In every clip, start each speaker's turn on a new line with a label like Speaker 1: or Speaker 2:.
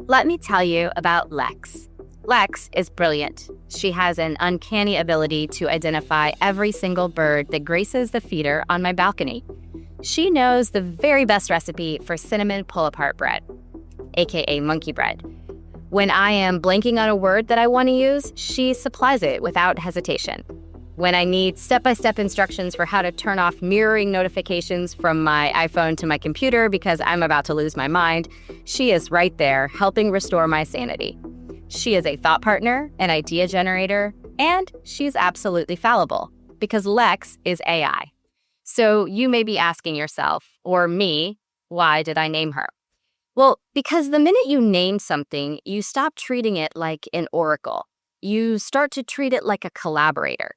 Speaker 1: Let me tell you about Lex. Lex is brilliant. She has an uncanny ability to identify every single bird that graces the feeder on my balcony. She knows the very best recipe for cinnamon pull-apart bread, aka monkey bread. When I am blanking on a word that I want to use, she supplies it without hesitation. When I need step-by-step instructions for how to turn off mirroring notifications from my iPhone to my computer because I'm about to lose my mind, she is right there helping restore my sanity. She is a thought partner, an idea generator, and she's absolutely fallible because Lex is AI. So you may be asking yourself, or me, why did I name her? Well, because the minute you name something, you stop treating it like an oracle. You start to treat it like a collaborator.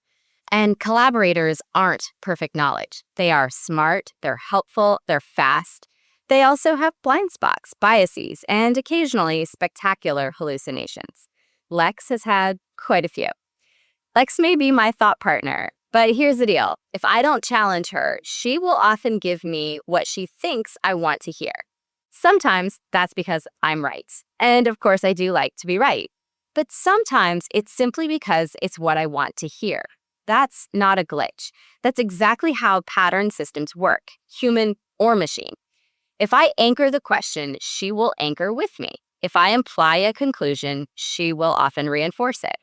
Speaker 1: And collaborators aren't perfect knowledge. They are smart, they're helpful, they're fast. They also have blind spots, biases, and occasionally spectacular hallucinations. Lex has had quite a few. Lex may be my thought partner, but here's the deal. If I don't challenge her, she will often give me what she thinks I want to hear. Sometimes that's because I'm right. And of course, I do like to be right. But sometimes it's simply because it's what I want to hear. That's not a glitch. That's exactly how pattern systems work, human or machine. If I anchor the question, she will anchor with me. If I imply a conclusion, she will often reinforce it.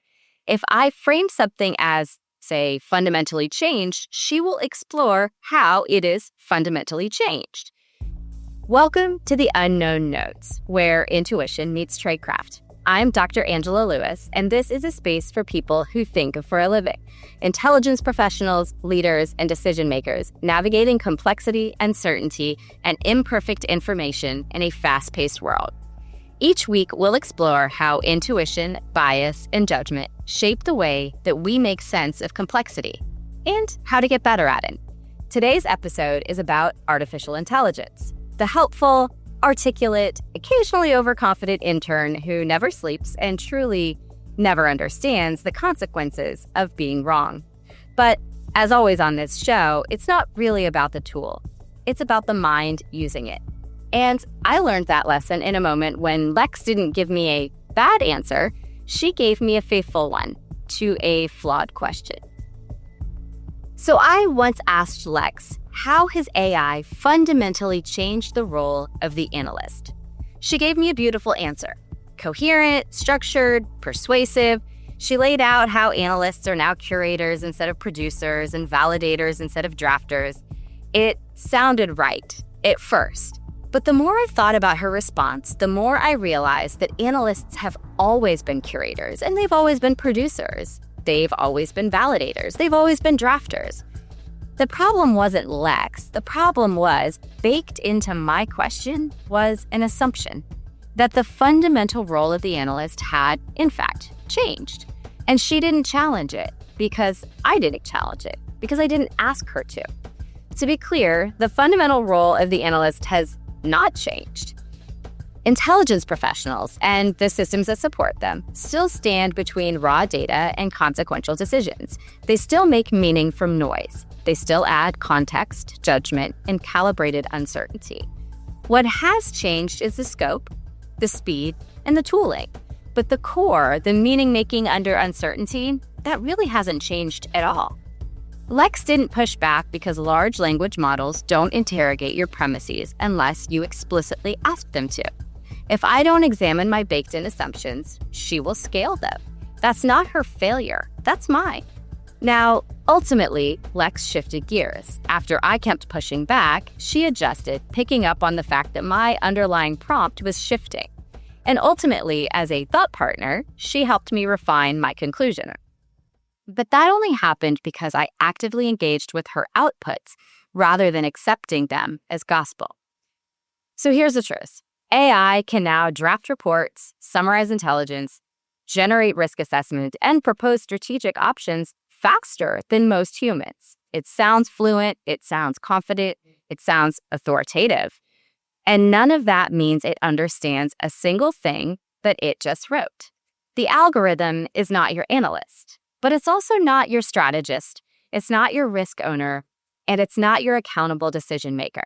Speaker 1: If I frame something as, say, fundamentally changed, she will explore how it is fundamentally changed. Welcome to the Unknown Notes, where intuition meets tradecraft. I'm Dr. Angela Lewis, and this is a space for people who think for a living. Intelligence professionals, leaders, and decision makers navigating complexity, uncertainty, and imperfect information in a fast-paced world. Each week, we'll explore how intuition, bias, and judgment shape the way that we make sense of complexity and how to get better at it. Today's episode is about artificial intelligence, the helpful, articulate, occasionally overconfident intern who never sleeps and truly never understands the consequences of being wrong. But as always on this show, it's not really about the tool. It's about the mind using it. And I learned that lesson in a moment when Lex didn't give me a bad answer. She gave me a faithful one to a flawed question. So I once asked Lex how his AI fundamentally changed the role of the analyst. She gave me a beautiful answer. Coherent, structured, persuasive. She laid out how analysts are now curators instead of producers and validators instead of drafters. It sounded right at first. But the more I thought about her response, the more I realized that analysts have always been curators and they've always been producers. They've always been validators. They've always been drafters. The problem wasn't Lex. The problem was, baked into my question was an assumption that the fundamental role of the analyst had, in fact, changed. And she didn't challenge it because I didn't challenge it, because I didn't ask her to. To be clear, the fundamental role of the analyst has not changed. Intelligence professionals and the systems that support them still stand between raw data and consequential decisions. They still make meaning from noise. They still add context, judgment, and calibrated uncertainty. What has changed is the scope, the speed, and the tooling. But the core, the meaning-making under uncertainty, that really hasn't changed at all. Lex didn't push back because large language models don't interrogate your premises unless you explicitly ask them to. If I don't examine my baked-in assumptions, she will scale them. That's not her failure, that's mine. Now, ultimately, Lex shifted gears. After I kept pushing back, she adjusted, picking up on the fact that my underlying prompt was shifting. And ultimately, as a thought partner, she helped me refine my conclusion. But that only happened because I actively engaged with her outputs rather than accepting them as gospel. So here's the truth. AI can now draft reports, summarize intelligence, generate risk assessment, and propose strategic options faster than most humans. It sounds fluent, it sounds confident, it sounds authoritative. And none of that means it understands a single thing that it just wrote. The algorithm is not your analyst, but it's also not your strategist, it's not your risk owner, and it's not your accountable decision maker.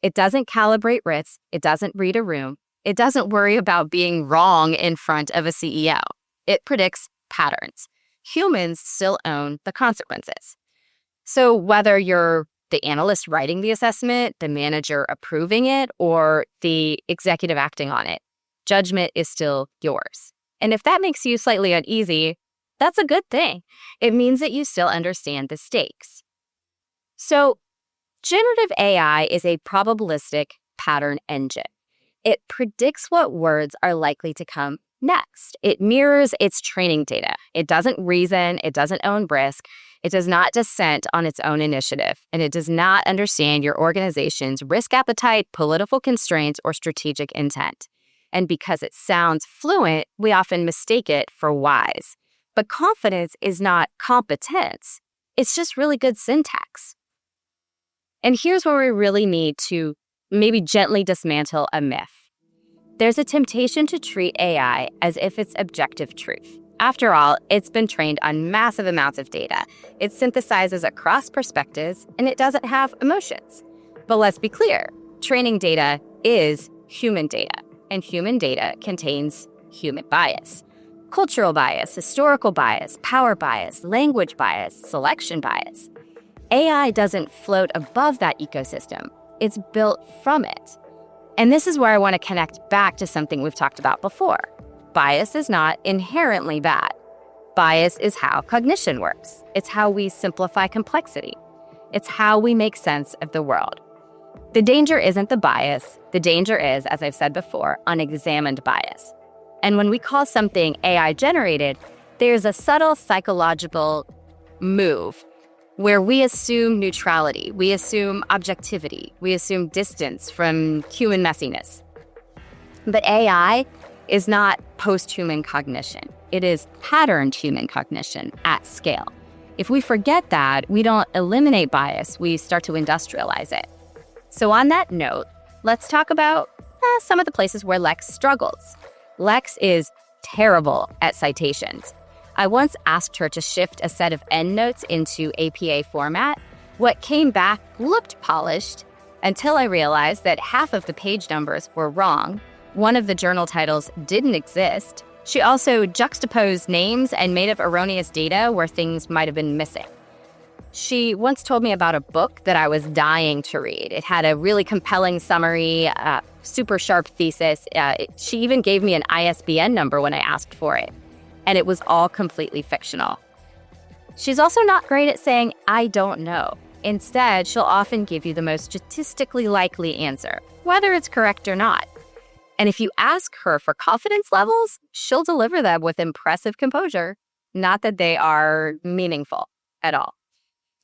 Speaker 1: It doesn't calibrate risks, it doesn't read a room, It doesn't worry about being wrong in front of a CEO. It predicts patterns. Humans still own the consequences. So whether you're the analyst writing the assessment, the manager approving it, or the executive acting on it, judgment is still yours. And if that makes you slightly uneasy, that's a good thing. It means that you still understand the stakes. So generative AI is a probabilistic pattern engine. It predicts what words are likely to come next. It mirrors its training data. It doesn't reason. It doesn't own risk. It does not dissent on its own initiative. And it does not understand your organization's risk appetite, political constraints, or strategic intent. And because it sounds fluent, we often mistake it for wise. But confidence is not competence. It's just really good syntax. And here's where we really need to maybe gently dismantle a myth. There's a temptation to treat AI as if it's objective truth. After all, it's been trained on massive amounts of data. It synthesizes across perspectives, and it doesn't have emotions. But let's be clear, training data is human data, and human data contains human bias. Cultural bias, historical bias, power bias, language bias, selection bias. AI doesn't float above that ecosystem. It's built from it. And this is where I want to connect back to something we've talked about before. Bias is not inherently bad. Bias is how cognition works. It's how we simplify complexity. It's how we make sense of the world. The danger isn't the bias. The danger is, as I've said before, unexamined bias. And when we call something AI generated, there's a subtle psychological move where we assume neutrality, we assume objectivity, we assume distance from human messiness. But AI is not post-human cognition. It is patterned human cognition at scale. If we forget that, we don't eliminate bias, we start to industrialize it. So on that note, let's talk about some of the places where Lex struggles. Lex is terrible at citations. I once asked her to shift a set of endnotes into APA format. What came back looked polished until I realized that half of the page numbers were wrong. One of the journal titles didn't exist. She also juxtaposed names and made up erroneous data where things might have been missing. She once told me about a book that I was dying to read. It had a really compelling summary, super sharp thesis. She even gave me an ISBN number when I asked for it. And it was all completely fictional. She's also not great at saying, I don't know. Instead, she'll often give you the most statistically likely answer, whether it's correct or not. And if you ask her for confidence levels, she'll deliver them with impressive composure, not that they are meaningful at all.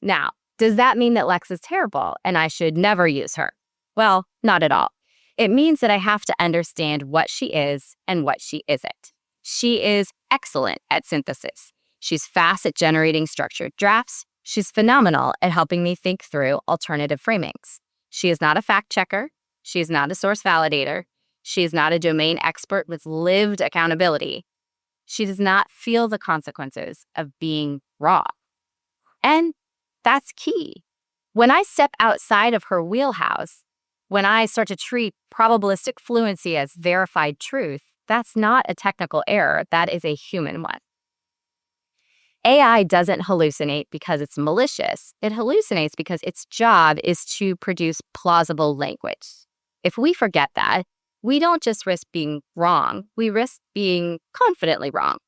Speaker 1: Now, does that mean that Lex is terrible and I should never use her? Well, not at all. It means that I have to understand what she is and what she isn't. She is excellent at synthesis. She's fast at generating structured drafts. She's phenomenal at helping me think through alternative framings. She is not a fact checker. She is not a source validator. She is not a domain expert with lived accountability. She does not feel the consequences of being wrong. And that's key. When I step outside of her wheelhouse, when I start to treat probabilistic fluency as verified truth, that's not a technical error. That is a human one. AI doesn't hallucinate because it's malicious. It hallucinates because its job is to produce plausible language. If we forget that, we don't just risk being wrong, we risk being confidently wrong.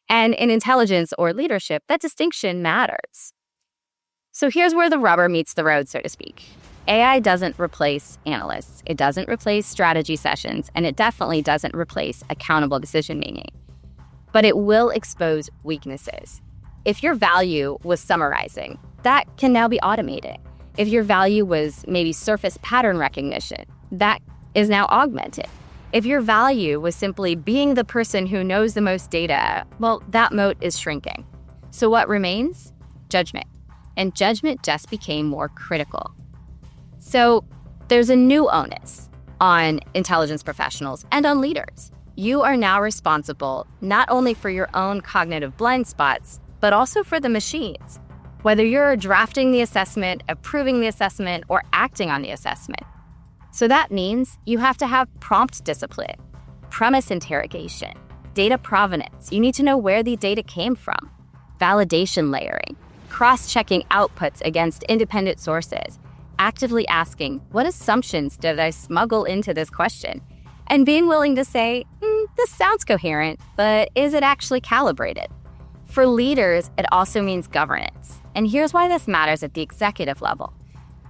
Speaker 1: And in intelligence or leadership, that distinction matters. So here's where the rubber meets the road, so to speak. AI doesn't replace analysts. It doesn't replace strategy sessions, and it definitely doesn't replace accountable decision-making. But it will expose weaknesses. If your value was summarizing, that can now be automated. If your value was maybe surface pattern recognition, that is now augmented. If your value was simply being the person who knows the most data, well, that moat is shrinking. So what remains? Judgment. And judgment just became more critical. So there's a new onus on intelligence professionals and on leaders. You are now responsible not only for your own cognitive blind spots, but also for the machines. Whether you're drafting the assessment, approving the assessment, or acting on the assessment, So that means you have to have prompt discipline, premise interrogation, data provenance. You need to know where the data came from, validation layering, cross-checking outputs against independent sources, actively asking, what assumptions did I smuggle into this question? And being willing to say, this sounds coherent, but is it actually calibrated? For leaders, it also means governance. And here's why this matters at the executive level.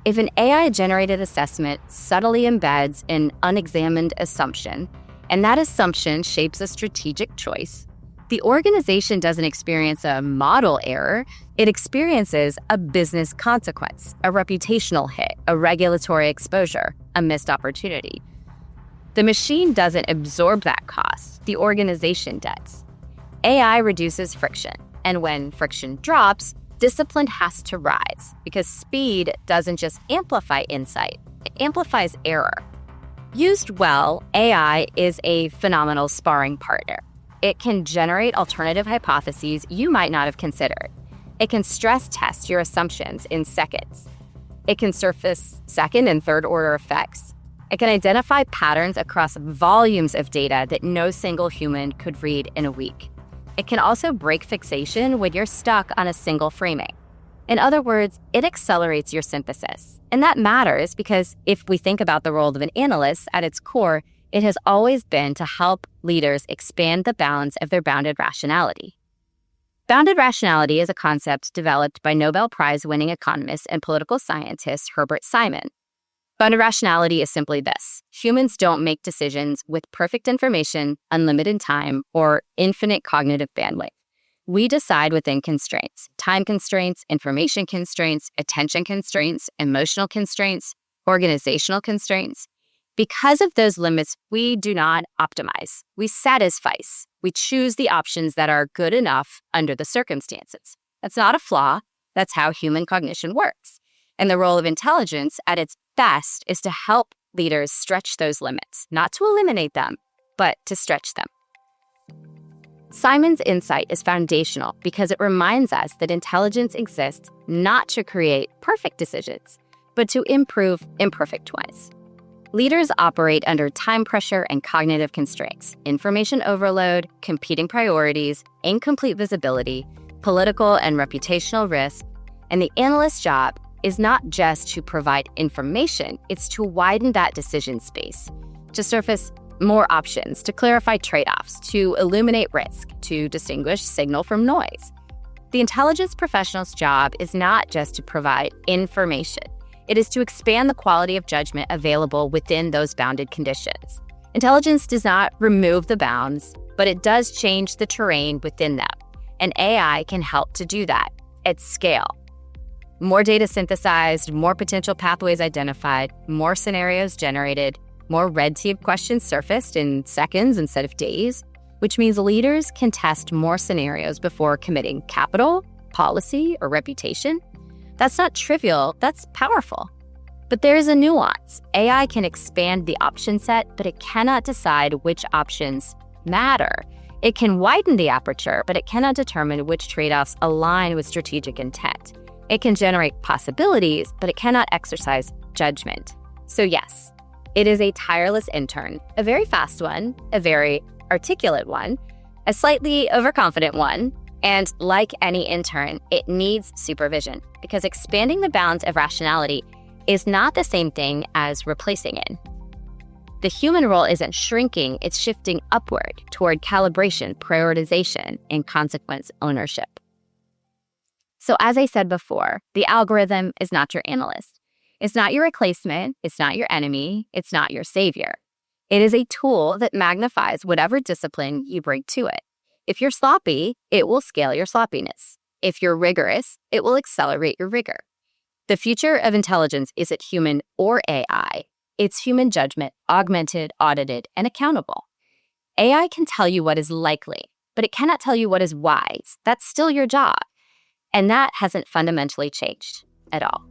Speaker 1: If an AI-generated assessment subtly embeds an unexamined assumption, and that assumption shapes a strategic choice, the organization doesn't experience a model error, it experiences a business consequence, a reputational hit, a regulatory exposure, a missed opportunity. The machine doesn't absorb that cost, the organization does. AI reduces friction, and when friction drops, discipline has to rise because speed doesn't just amplify insight, it amplifies error. Used well, AI is a phenomenal sparring partner. It can generate alternative hypotheses you might not have considered. It can stress test your assumptions in seconds. It can surface second and third order effects. It can identify patterns across volumes of data that no single human could read in a week. It can also break fixation when you're stuck on a single framing. In other words, it accelerates your synthesis. And that matters because if we think about the role of an analyst at its core, it has always been to help leaders expand the bounds of their bounded rationality. Bounded rationality is a concept developed by Nobel Prize-winning economist and political scientist Herbert Simon. Bounded rationality is simply this: humans don't make decisions with perfect information, unlimited time, or infinite cognitive bandwidth. We decide within constraints: time constraints, information constraints, attention constraints, emotional constraints, organizational constraints. Because of those limits, we do not optimize. We satisfice. We choose the options that are good enough under the circumstances. That's not a flaw. That's how human cognition works. And the role of intelligence at its best is to help leaders stretch those limits, not to eliminate them, but to stretch them. Simon's insight is foundational because it reminds us that intelligence exists not to create perfect decisions, but to improve imperfect ones. Leaders operate under time pressure and cognitive constraints, information overload, competing priorities, incomplete visibility, political and reputational risk, and the analyst's job is not just to provide information, it's to widen that decision space, to surface more options, to clarify trade-offs, to illuminate risk, to distinguish signal from noise. The intelligence professional's job is not just to provide information. It is to expand the quality of judgment available within those bounded conditions. Intelligence does not remove the bounds, but it does change the terrain within them. And AI can help to do that at scale. More data synthesized, more potential pathways identified, more scenarios generated, more red tape questions surfaced in seconds instead of days, which means leaders can test more scenarios before committing capital, policy, or reputation. That's not trivial, that's powerful. But there is a nuance. AI can expand the option set, but it cannot decide which options matter. It can widen the aperture, but it cannot determine which trade-offs align with strategic intent. It can generate possibilities, but it cannot exercise judgment. So yes, it is a tireless intern, a very fast one, a very articulate one, a slightly overconfident one, and like any intern, it needs supervision because expanding the bounds of rationality is not the same thing as replacing it. The human role isn't shrinking, it's shifting upward toward calibration, prioritization, and consequence ownership. So as I said before, the algorithm is not your analyst. It's not your replacement, it's not your enemy, it's not your savior. It is a tool that magnifies whatever discipline you bring to it. If you're sloppy, it will scale your sloppiness. If you're rigorous, it will accelerate your rigor. The future of intelligence isn't human or AI. It's human judgment, augmented, audited, and accountable. AI can tell you what is likely, but it cannot tell you what is wise. That's still your job. And that hasn't fundamentally changed at all.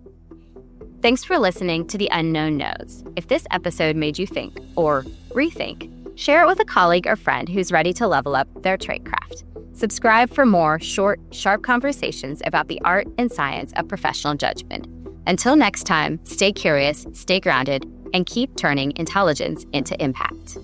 Speaker 1: Thanks for listening to The Unknown Nodes. If this episode made you think or rethink, share it with a colleague or friend who's ready to level up their tradecraft. Subscribe for more short, sharp conversations about the art and science of professional judgment. Until next time, stay curious, stay grounded, and keep turning intelligence into impact.